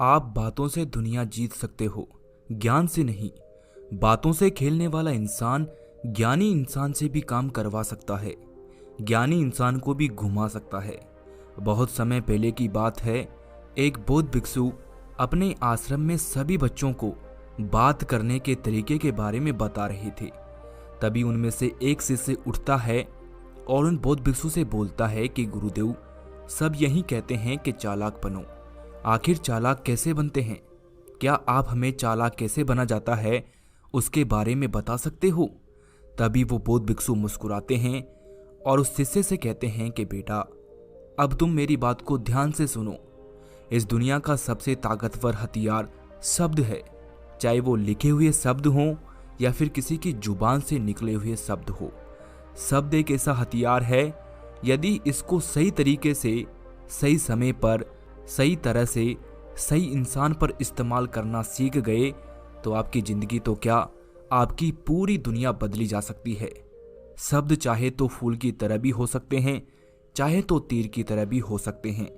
आप बातों से दुनिया जीत सकते हो, ज्ञान से नहीं। बातों से खेलने वाला इंसान ज्ञानी इंसान से भी काम करवा सकता है, ज्ञानी इंसान को भी घुमा सकता है। बहुत समय पहले की बात है, एक बौद्ध भिक्षु अपने आश्रम में सभी बच्चों को बात करने के तरीके के बारे में बता रहे थे। तभी उनमें से एक शिष्य उठता है और उन बौद्ध भिक्षु से बोलता है कि गुरुदेव, सब यही कहते हैं कि चालाक बनो। आखिर चालाक कैसे बनते हैं? क्या आप हमें चालाक कैसे बना जाता है उसके बारे में बता सकते हो? तभी वो बौद्ध भिक्षु मुस्कुराते हैं और उस शिष्य से कहते हैं कि बेटा, अब तुम मेरी बात को ध्यान से सुनो। इस दुनिया का सबसे ताकतवर हथियार शब्द है, चाहे वो लिखे हुए शब्द हों या फिर किसी की जुबान से निकले हुए शब्द हो। शब्द एक ऐसा हथियार है, यदि इसको सही तरीके से, सही समय पर, सही तरह से, सही इंसान पर इस्तेमाल करना सीख गए तो आपकी जिंदगी तो क्या, आपकी पूरी दुनिया बदली जा सकती है। शब्द चाहे तो फूल की तरह भी हो सकते हैं, चाहे तो तीर की तरह भी हो सकते हैं।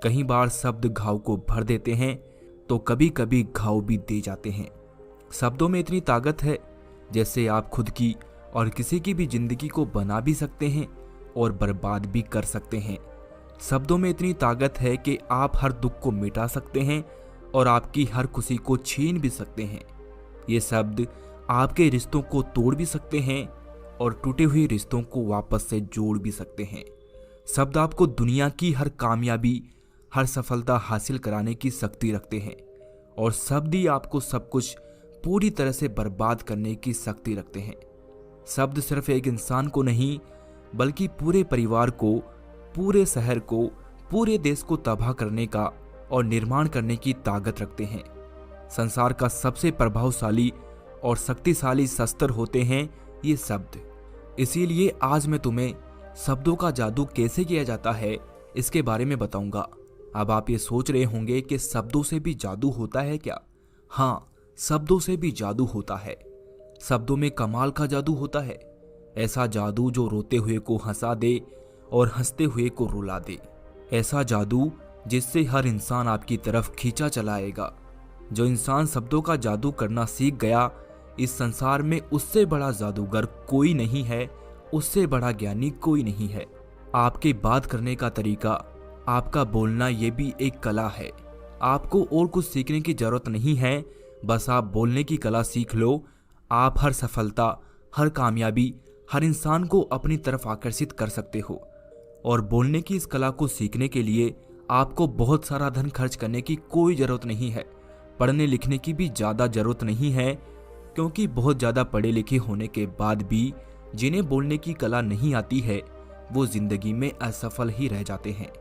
कई बार शब्द घाव को भर देते हैं तो कभी कभी घाव भी दे जाते हैं। शब्दों में इतनी ताकत है, जैसे आप खुद की और किसी की भी जिंदगी को बना भी सकते हैं और बर्बाद भी कर सकते हैं। शब्दों में इतनी ताकत है कि आप हर दुख को मिटा सकते हैं और आपकी हर खुशी को छीन भी सकते हैं। ये शब्द आपके रिश्तों को तोड़ भी सकते हैं और टूटे हुए रिश्तों को वापस से जोड़ भी सकते हैं। शब्द आपको दुनिया की हर कामयाबी, हर सफलता हासिल कराने की शक्ति रखते हैं और शब्द ही आपको सब कुछ पूरी तरह से बर्बाद करने की शक्ति रखते हैं। शब्द सिर्फ एक इंसान को नहीं, बल्कि पूरे परिवार को, पूरे शहर को, पूरे देश को तबाह करने का और निर्माण करने की ताकत रखते हैं। संसार का सबसे प्रभावशाली और शक्तिशाली शस्त्र होते हैं ये शब्द। इसीलिए आज मैं तुम्हें शब्दों का जादू कैसे किया जाता है इसके बारे में बताऊंगा। अब आप ये सोच रहे होंगे कि शब्दों से भी जादू होता है क्या? हाँ, शब्दों से भी जादू होता है। शब्दों में कमाल का जादू होता है, ऐसा जादू जो रोते हुए को हंसा दे और हंसते हुए को रुला दे। ऐसा जादू जिससे हर इंसान आपकी तरफ खींचा चला आएगा। जो इंसान शब्दों का जादू करना सीख गया, इस संसार में उससे बड़ा जादूगर कोई नहीं है, उससे बड़ा ज्ञानी कोई नहीं है। आपके बात करने का तरीका, आपका बोलना, ये भी एक कला है। आपको और कुछ सीखने की जरूरत नहीं है, बस आप बोलने की कला सीख लो। आप हर सफलता, हर कामयाबी, हर इंसान को अपनी तरफ आकर्षित कर सकते हो। और बोलने की इस कला को सीखने के लिए आपको बहुत सारा धन खर्च करने की कोई ज़रूरत नहीं है। पढ़ने लिखने की भी ज़्यादा ज़रूरत नहीं है, क्योंकि बहुत ज़्यादा पढ़े लिखे होने के बाद भी जिन्हें बोलने की कला नहीं आती है, वो ज़िंदगी में असफल ही रह जाते हैं।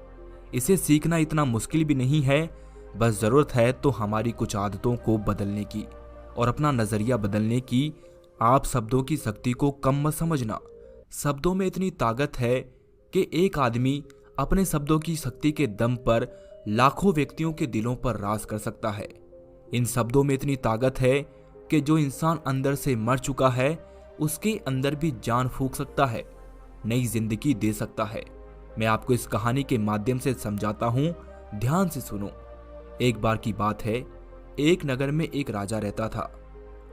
इसे सीखना इतना मुश्किल भी नहीं है, बस ज़रूरत है तो हमारी कुछ आदतों को बदलने की और अपना नज़रिया बदलने की। आप शब्दों की शक्ति को कम मत समझना। शब्दों में इतनी ताकत है कि एक आदमी अपने शब्दों की शक्ति के दम पर लाखों व्यक्तियों के दिलों पर राज कर सकता है। इन शब्दों में इतनी ताकत है कि जो इंसान अंदर से मर चुका है, उसके अंदर भी जान फूंक सकता है, नई जिंदगी दे सकता है। मैं आपको इस कहानी के माध्यम से समझाता हूँ, ध्यान से सुनो। एक बार की बात है, एक नगर में एक राजा रहता था।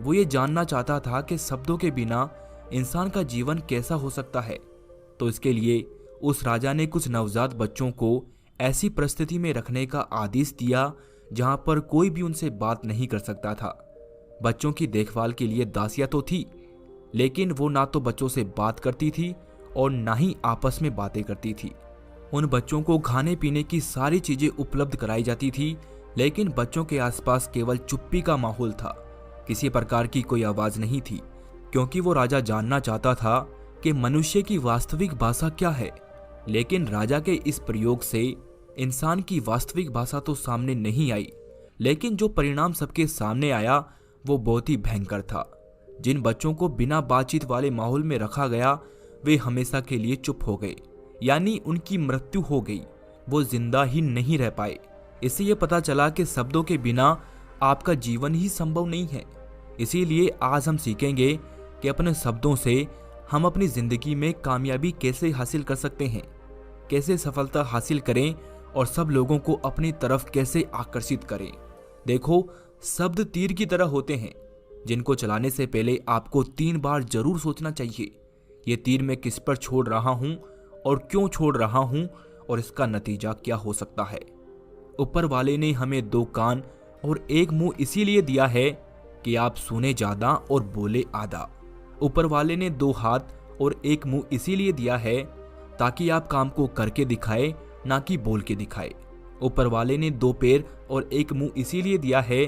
वो ये जानना चाहता था कि शब्दों के बिना इंसान का जीवन कैसा हो सकता है। तो इसके लिए उस राजा ने कुछ नवजात बच्चों को ऐसी परिस्थिति में रखने का आदेश दिया जहां पर कोई भी उनसे बात नहीं कर सकता था। बच्चों की देखभाल के लिए दासियां तो थी, लेकिन वो ना तो बच्चों से बात करती थी और ना ही आपस में बातें करती थी। उन बच्चों को खाने पीने की सारी चीजें उपलब्ध कराई जाती थी, लेकिन बच्चों के आसपास केवल चुप्पी का माहौल था। किसी प्रकार की कोई आवाज नहीं थी, क्योंकि वो राजा जानना चाहता था कि मनुष्य की वास्तविक भाषा क्या है। लेकिन राजा के इस प्रयोग से इंसान की वास्तविक भाषा तो सामने नहीं आई, लेकिन जो परिणाम सबके सामने आया वो बहुत ही भयंकर था। जिन बच्चों को बिना बातचीत वाले माहौल में रखा गया, वे हमेशा के लिए चुप हो गए, यानी उनकी मृत्यु हो गई। वो जिंदा ही नहीं रह पाए। इससे ये पता चला कि शब्दों के बिना आपका जीवन ही संभव नहीं है। इसीलिए आज हम सीखेंगे कि अपने शब्दों से हम अपनी जिंदगी में कामयाबी कैसे हासिल कर सकते हैं, कैसे सफलता हासिल करें और सब लोगों को अपनी तरफ कैसे आकर्षित करें। देखो, शब्द तीर की तरह होते हैं जिनको चलाने से पहले आपको 3 बार जरूर सोचना चाहिए। ये तीर मैं किस पर छोड़ रहा हूं और क्यों छोड़ रहा हूं और इसका नतीजा क्या हो सकता है। ऊपर वाले ने हमें 2 कान और 1 मुंह इसीलिए दिया है कि आप सुने ज्यादा और बोले आधा। ऊपर वाले ने 2 हाथ और 1 मुंह इसीलिए दिया है ताकि आप काम को करके दिखाए, ना कि बोल के दिखाए। ऊपर वाले ने 2 पैर और 1 मुंह इसीलिए दिया है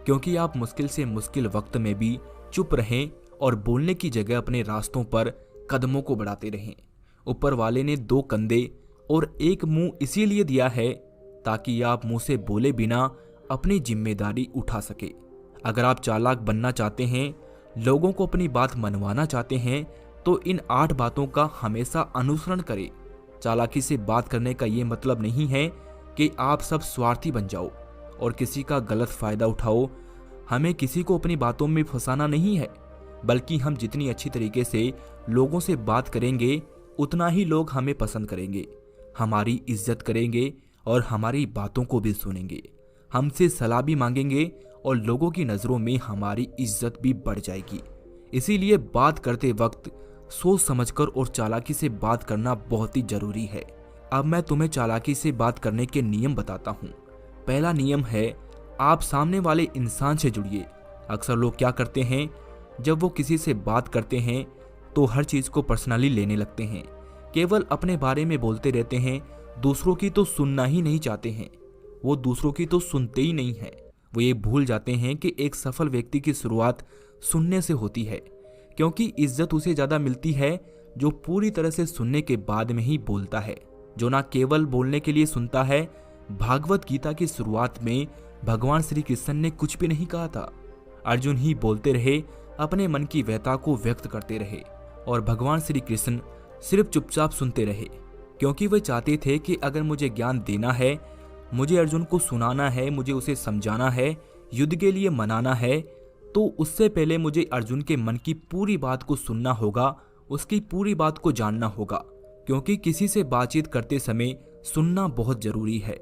क्योंकि आप मुश्किल से मुश्किल वक्त में भी चुप रहें और बोलने की जगह अपने रास्तों पर कदमों को बढ़ाते रहें। ऊपर वाले ने 2 कंधे और 1 मुंह इसीलिए दिया है ताकि आप मुंह से बोले बिना अपनी जिम्मेदारी उठा सके। अगर आप चालाक बनना चाहते हैं, लोगों को अपनी बात मनवाना चाहते हैं, तो इन 8 बातों का हमेशा अनुसरण करें। चालाकी से बात करने का ये मतलब नहीं है कि आप सब स्वार्थी बन जाओ और किसी का गलत फायदा उठाओ। हमें किसी को अपनी बातों में फंसाना नहीं है, बल्कि हम जितनी अच्छी तरीके से लोगों से बात करेंगे उतना ही लोग हमें पसंद करेंगे, हमारी इज्जत करेंगे और हमारी बातों को भी सुनेंगे, हमसे सलाह भी मांगेंगे और लोगों की नज़रों में हमारी इज्जत भी बढ़ जाएगी। इसीलिए बात करते वक्त सोच समझकर और चालाकी से बात करना बहुत ही जरूरी है। अब मैं तुम्हें चालाकी से बात करने के नियम बताता हूँ। पहला नियम है, आप सामने वाले इंसान से जुड़िए। अक्सर लोग क्या करते हैं, जब वो किसी से बात करते हैं तो हर चीज़ को पर्सनली लेने लगते हैं, केवल अपने बारे में बोलते रहते हैं, दूसरों की तो सुनना ही नहीं चाहते हैं। वो दूसरों की तो सुनते ही नहीं हैं। वो ये भूल जाते हैं कि एक सफल व्यक्ति की शुरुआत सुनने से होती है, क्योंकि इज्जत उसे ज़्यादा मिलती है जो पूरी तरह से सुनने के बाद में ही बोलता है, जो ना केवल बोलने के लिए सुनता है। भागवत गीता की शुरुआत में भगवान श्री कृष्ण ने कुछ भी नहीं कहा था। अर्जुन ही बोलते रहे, अपने मन की व्यथा को व्यक्त करते रहे और भगवान श्री कृष्ण सिर्फ चुपचाप सुनते रहे, क्योंकि वे चाहते थे कि अगर मुझे ज्ञान देना है, मुझे अर्जुन को सुनाना है, मुझे उसे समझाना है, युद्ध के लिए मनाना है, तो उससे पहले मुझे अर्जुन के मन की पूरी बात को सुनना होगा, उसकी पूरी बात को जानना होगा, क्योंकि किसी से बातचीत करते समय सुनना बहुत जरूरी है।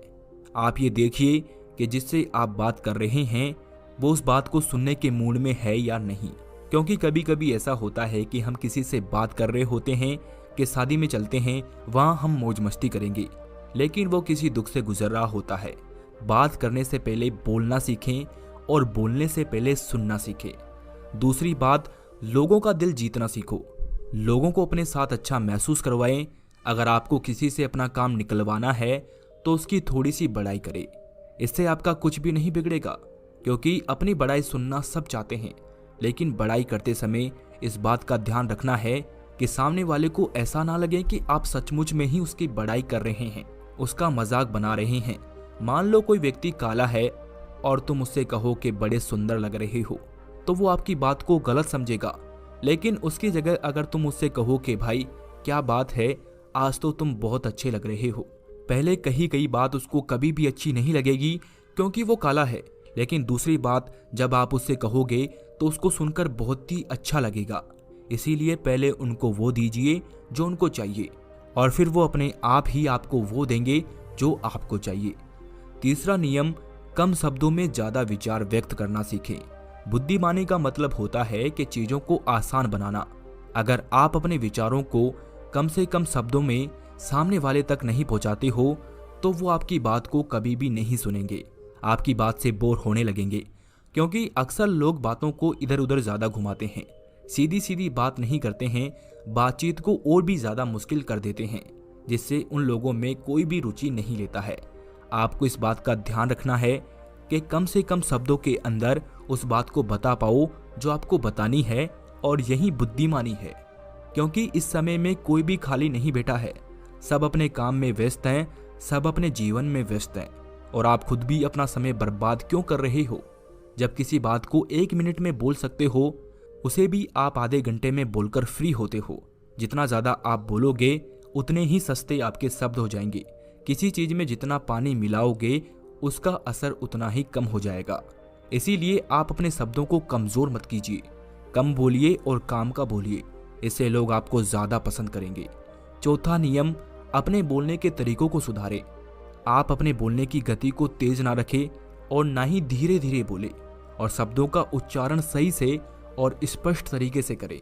आप ये देखिए कि जिससे आप बात कर रहे हैं वो उस बात को सुनने के मूड में है या नहीं, क्योंकि कभी कभी ऐसा होता है कि हम किसी से बात कर रहे होते हैं कि शादी में चलते हैं, वहाँ हम मौज मस्ती करेंगे, लेकिन वो किसी दुख से गुजर रहा होता है। बात करने से पहले बोलना सीखें और बोलने से पहले सुनना सीखें। दूसरी बात, लोगों का दिल जीतना सीखो। लोगों को अपने साथ अच्छा महसूस करवाएं। अगर आपको किसी से अपना काम निकलवाना है तो उसकी थोड़ी सी बड़ाई करें, इससे आपका कुछ भी नहीं बिगड़ेगा, क्योंकि अपनी बड़ाई सुनना सब चाहते हैं, लेकिन बड़ाई करते समय इस बात का ध्यान रखना है कि सामने वाले को ऐसा ना लगे कि आप सचमुच में ही उसकी बड़ाई कर रहे हैं, उसका मजाक बना रहे हैं। मान लो कोई व्यक्ति काला है और तुम उससे कहो कि बड़े सुंदर लग रहे हो, तो वो आपकी बात को गलत समझेगा। लेकिन उसकी जगह अगर तुम उससे कहो कि भाई क्या बात है, आज तो तुम बहुत अच्छे लग रहे हो, पहले कही गई बात उसको कभी भी अच्छी नहीं लगेगी क्योंकि वो काला है, लेकिन दूसरी बात जब आप उससे कहोगे तो उसको सुनकर बहुत ही अच्छा लगेगा। इसीलिए पहले उनको वो दीजिए जो उनको चाहिए और फिर वो अपने आप ही आपको वो देंगे जो आपको चाहिए। तीसरा नियम, कम शब्दों में ज्यादा विचार व्यक्त करना सीखें। बुद्धिमानी का मतलब होता है कि चीजों को आसान बनाना। अगर आप अपने विचारों को कम से कम शब्दों में सामने वाले तक नहीं पहुंचाते हो तो वो आपकी बात को कभी भी नहीं सुनेंगे, आपकी बात से बोर होने लगेंगे, क्योंकि अक्सर लोग बातों को इधर उधर ज्यादा घुमाते हैं, सीधी सीधी बात नहीं करते हैं, बातचीत को और भी ज्यादा मुश्किल कर देते हैं, जिससे उन लोगों में कोई भी रुचि नहीं लेता है। आपको इस बात का ध्यान रखना है कि कम से कम शब्दों के अंदर उस बात को बता पाओ जो आपको बतानी है, और यही बुद्धिमानी है, क्योंकि इस समय में कोई भी खाली नहीं बैठा है, सब अपने काम में व्यस्त हैं, सब अपने जीवन में व्यस्त हैं, और आप खुद भी अपना समय बर्बाद क्यों कर रहे हो? जब किसी बात को 1 मिनट में बोल सकते हो, उसे भी आप आधे घंटे में बोलकर फ्री होते हो। जितना ज्यादा आप बोलोगे उतने ही सस्ते आपके शब्द हो जाएंगे। किसी चीज में जितना पानी मिलाओगे उसका असर उतना ही कम हो जाएगा। इसीलिए आप अपने शब्दों को कमजोर मत कीजिए, कम बोलिए और काम का बोलिए, इससे लोग आपको ज्यादा पसंद करेंगे। चौथा नियम, अपने बोलने के तरीकों को सुधारें। आप अपने बोलने की गति को तेज ना रखें, और ना ही धीरे धीरे बोले, और शब्दों का उच्चारण सही से और स्पष्ट तरीके से करें।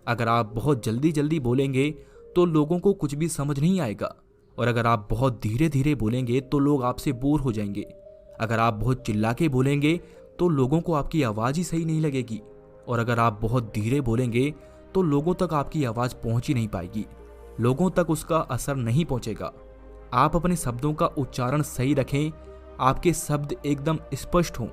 अगर आप बहुत जल्दी जल्दी बोलेंगे तो लोगों को कुछ भी समझ नहीं आएगा, और अगर आप बहुत धीरे धीरे बोलेंगे तो लोग आपसे बोर हो जाएंगे। अगर आप बहुत चिल्ला के बोलेंगे तो लोगों को आपकी आवाज़ ही सही नहीं लगेगी, और अगर आप बहुत धीरे बोलेंगे तो लोगों तक आपकी आवाज़ पहुंच ही नहीं पाएगी, लोगों तक उसका असर नहीं पहुंचेगा। आप अपने शब्दों का उच्चारण सही रखें, आपके शब्द एकदम स्पष्ट हों,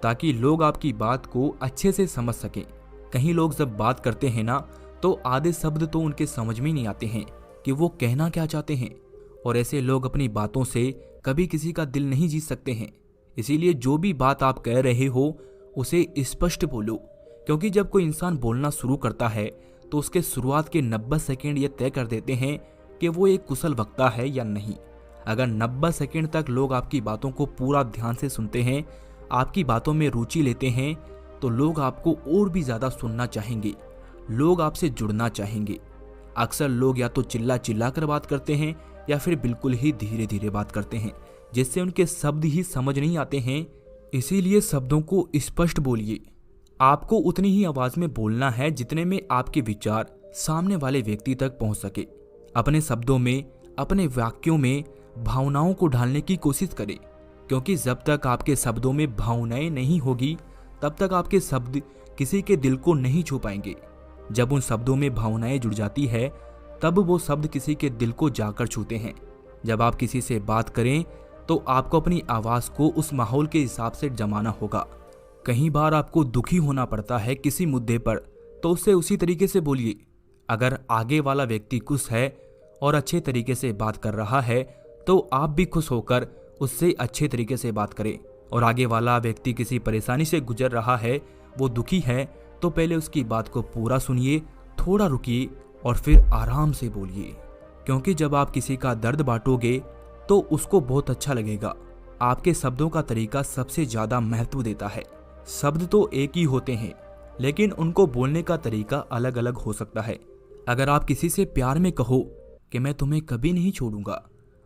ताकि लोग आपकी बात को अच्छे से समझ सकें। कहीं लोग जब बात करते हैं ना, तो आधे शब्द तो उनके समझ में नहीं आते हैं कि वो कहना क्या चाहते हैं, और ऐसे लोग अपनी बातों से कभी किसी का दिल नहीं जीत सकते हैं। इसीलिए जो भी बात आप कह रहे हो उसे स्पष्ट बोलो, क्योंकि जब कोई इंसान बोलना शुरू करता है तो उसके शुरुआत के 90 सेकंड ये तय कर देते हैं कि वो एक कुशल वक्ता है या नहीं। अगर 90 सेकंड तक लोग आपकी बातों को पूरा ध्यान से सुनते हैं, आपकी बातों में रुचि लेते हैं, तो लोग आपको और भी ज़्यादा सुनना चाहेंगे, लोग आपसे जुड़ना चाहेंगे। अक्सर लोग या तो चिल्ला चिल्ला कर बात करते हैं या फिर बिल्कुल ही धीरे धीरे बात करते हैं, जिससे उनके शब्द ही समझ नहीं आते हैं। इसीलिए शब्दों को स्पष्ट बोलिए। आपको उतनी ही आवाज में बोलना है जितने में आपके विचार सामने वाले व्यक्ति तक पहुंच सके। अपने शब्दों में, अपने वाक्यों में भावनाओं को ढालने की कोशिश करें, क्योंकि जब तक आपके शब्दों में भावनाएं नहीं होगी तब तक आपके शब्द किसी के दिल को नहीं छू पाएंगे। जब उन शब्दों में भावनाएं जुड़ जाती है तब वो शब्द किसी के दिल को जाकर छूते हैं। जब आप किसी से बात करें तो आपको अपनी आवाज को उस माहौल के हिसाब से जमाना होगा। कई बार आपको दुखी होना पड़ता है किसी मुद्दे पर, तो उससे उसी तरीके से बोलिए। अगर आगे वाला व्यक्ति खुश है और अच्छे तरीके से बात कर रहा है तो आप भी खुश होकर उससे अच्छे तरीके से बात करें। और आगे वाला व्यक्ति किसी परेशानी से गुजर रहा है, वो दुखी है, तो पहले उसकी बात को पूरा सुनिए, थोड़ा रुकिए और फिर आराम से बोलिए। क्योंकि जब आप किसी का दर्द बांटोगे तो उसको बहुत अच्छा लगेगा। आपके शब्दों का तरीका सबसे ज्यादा महत्व देता है। शब्द तो एक ही होते हैं, लेकिन उनको बोलने का तरीका अलग अलग हो सकता है। अगर आप किसी से प्यार में कहो कि मैं तुम्हें कभी नहीं छोड़ूंगा,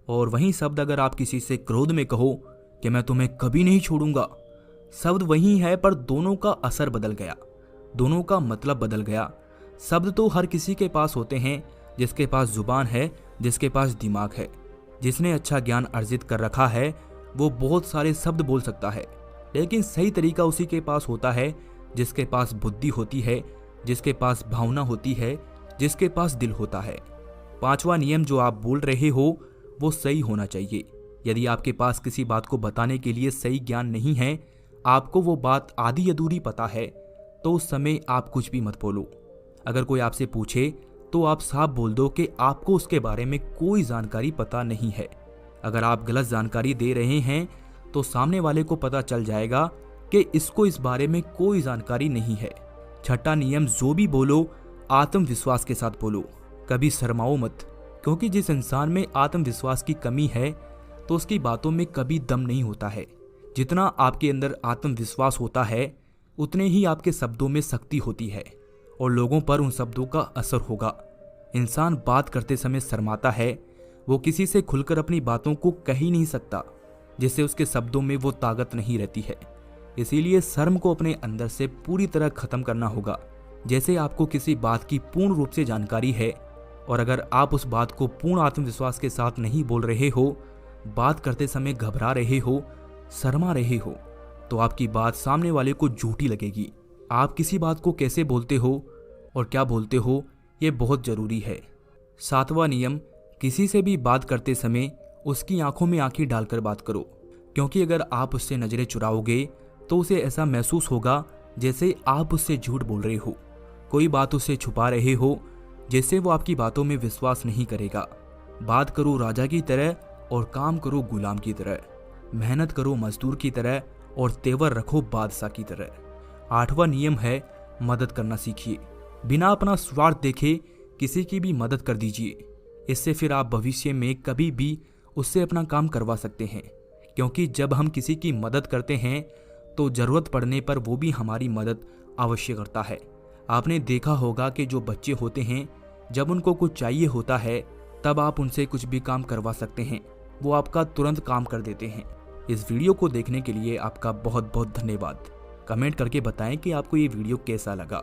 और वही शब्द अगर आप किसी से क्रोध में कहो कि मैं तुम्हें कभी नहीं छोड़ूंगा, शब्द वही है पर दोनों का असर बदल गया, दोनों का मतलब बदल गया। शब्द तो हर किसी के पास होते हैं, जिसके पास जुबान है, जिसके पास दिमाग है, जिसने अच्छा ज्ञान अर्जित कर रखा है, वो बहुत सारे शब्द बोल सकता है। लेकिन सही तरीका उसी के पास होता है जिसके पास बुद्धि होती है, जिसके पास भावना होती है, जिसके पास दिल होता है। 5वां नियम जो आप बोल रहे हो वो सही होना चाहिए। यदि आपके पास किसी बात को बताने के लिए सही ज्ञान नहीं है, आपको वो बात आधी अधूरी पता है, तो उस समय आप कुछ भी मत बोलो। अगर कोई आपसे पूछे तो आप साफ बोल दो कि आपको उसके बारे में कोई जानकारी पता नहीं है। अगर आप गलत जानकारी दे रहे हैं तो सामने वाले को पता चल जाएगा कि इसको इस बारे में कोई जानकारी नहीं है। 6वां नियम, जो भी बोलो आत्मविश्वास के साथ बोलो, कभी शर्माओ मत, क्योंकि जिस इंसान में आत्मविश्वास की कमी है तो उसकी बातों में कभी दम नहीं होता है। जितना आपके अंदर आत्मविश्वास होता है उतने ही आपके शब्दों में शक्ति होती है और लोगों पर उन शब्दों का असर होगा। इंसान बात करते समय शर्माता है, वो किसी से खुलकर अपनी बातों को कह ही नहीं सकता, जिससे उसके शब्दों में वो ताकत नहीं रहती है। इसीलिए शर्म को अपने अंदर से पूरी तरह खत्म करना होगा। जैसे आपको किसी बात की पूर्ण रूप से जानकारी है और अगर आप उस बात को पूर्ण आत्मविश्वास के साथ नहीं बोल रहे हो, बात करते समय घबरा रहे हो, शर्मा रहे हो, तो आपकी बात सामने वाले को झूठी लगेगी। आप किसी बात को कैसे बोलते हो और क्या बोलते हो, ये बहुत जरूरी है। 7वां नियम, किसी से भी बात करते समय उसकी आंखों में आंखें डालकर बात करो, क्योंकि अगर आप उससे नजरें चुराओगे तो उसे ऐसा महसूस होगा जैसे आप उससे झूठ बोल रहे हो, कोई बात उससे छुपा रहे हो, जिससे वो आपकी बातों में विश्वास नहीं करेगा। बात करो राजा की तरह और काम करो गुलाम की तरह, मेहनत करो मजदूर की तरह और तेवर रखो बादशाह की तरह। 8वां नियम है, मदद करना सीखिए। बिना अपना स्वार्थ देखे किसी की भी मदद कर दीजिए। इससे फिर आप भविष्य में कभी भी उससे अपना काम करवा सकते हैं, क्योंकि जब हम किसी की मदद करते हैं तो जरूरत पड़ने पर वो भी हमारी मदद अवश्य करता है। आपने देखा होगा कि जो बच्चे होते हैं, जब उनको कुछ चाहिए होता है तब आप उनसे कुछ भी काम करवा सकते हैं, वो आपका तुरंत काम कर देते हैं। इस वीडियो को देखने के लिए आपका बहुत बहुत धन्यवाद। कमेंट करके बताएं कि आपको ये वीडियो कैसा लगा।